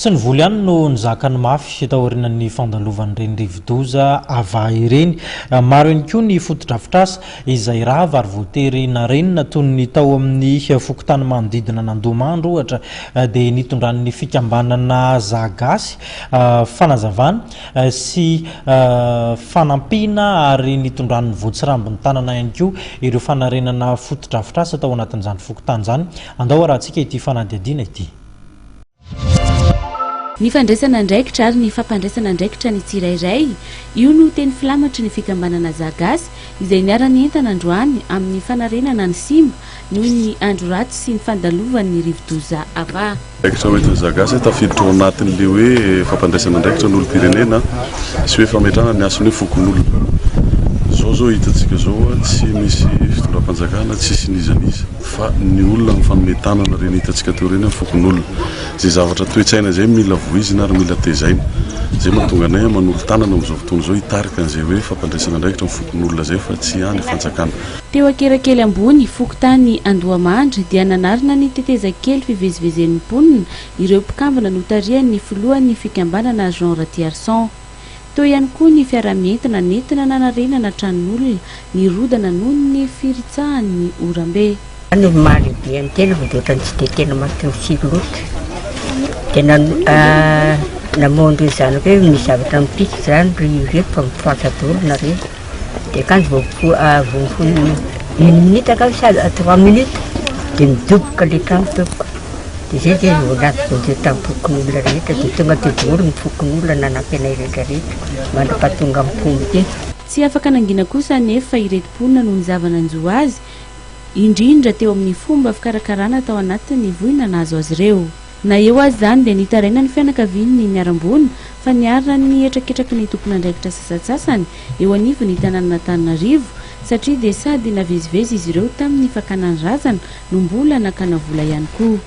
Tsy nivoly ihany no nizakany mafy taorian'ny fandalovan'ireny rivodoza ava ireny. Maro ihany koa ny foto-drafitrasa izay raha vary voatery narenina toy ny tao amin'ny fokotany manodidina n'Andomandro ohatra dia nitondran'ny fikambanana Zagasy fanazavana sy fanampiana ary nitondran'ny voatsirambin'ny tanana ihany koa ireo fanarenana foto-drafitrasa tao anatin'izany fokotany izany. Andao arahantsika ity fanadihadiana ity. Ny fandraisana andraikitra ary ny fampandraisana andraikitra ny tsirairay io no teny filamatry ny fikambanana Zagasy izay niarany entana androany amin'ny fanarenana ny Simba noho ny andro ratsy sy ny fandalovan'ny rivodoza ava. Andraikitra hoentin'ny Zagasy tafiditra ao anatin'le hoe fampandraisana andraikitra n'olom-pirenena sy hoe fametrahana ny asany hoe fokon'olona. Zao hitantsika zao tsy misy fitondram-panjakana tsisy nizaniza fa ny olona mifanometanana reny hitantsika teo reny fokon'olona. Zay zavatra toe-tsaina zay mila voizina ary mila tezaina. Zay mahatonga anay manolo tanana amin'izao fotoana izao hitarika an'izay hoe fampandraisana andraikitra ny fokon'olona zay fa tsy hany fanjakana. Teo akerakely ambony fokotany Andohamandry dia nanarina ny tetezakely fivezivezen'ny mponina ireo mpikambana notarian'ny filohan'ny fikambanana Jean Ratiarson. Teo ihany koa ny fiara-mientina nentina nanarenana tranon'olona ny rodana noho ny firitsahan'ny orambe. Ny maly be amin'ny tena dia ohatrany tsy dia tena mahatontsika loatra. Dia namondo izany hoe misy zavatra mipika izany rehefa fa mifoatra dolona reny. Dia kanjy voafony minitra ka sady 3 minitra dia midoboka le trano toko. Dia zay dia voanaty vonjeo tamin'ny fokon'olona rehetra dia tonga teo daholo ny fokon'olona nanampy anay rehetrarehetra mandrapahatonga amin'ny pompe. Tsy afaka nangina kosa nefa ireto mponina no nizavana anjo azy indrindra teo amin'ny fomba fikarakarana tao anatin'ny voina nazo azy ireo. Na eo azy zany dia nitaraina ny fianakavian'ny miarambony fa niarina ny etraketraky ny tompon'andraikitra sasatsasany eo anivon'ny tanàna Antananarivo satria dia sady navezivezy izy ireo tamin'ny fakanany razana no mbola nakana vola ihany koa.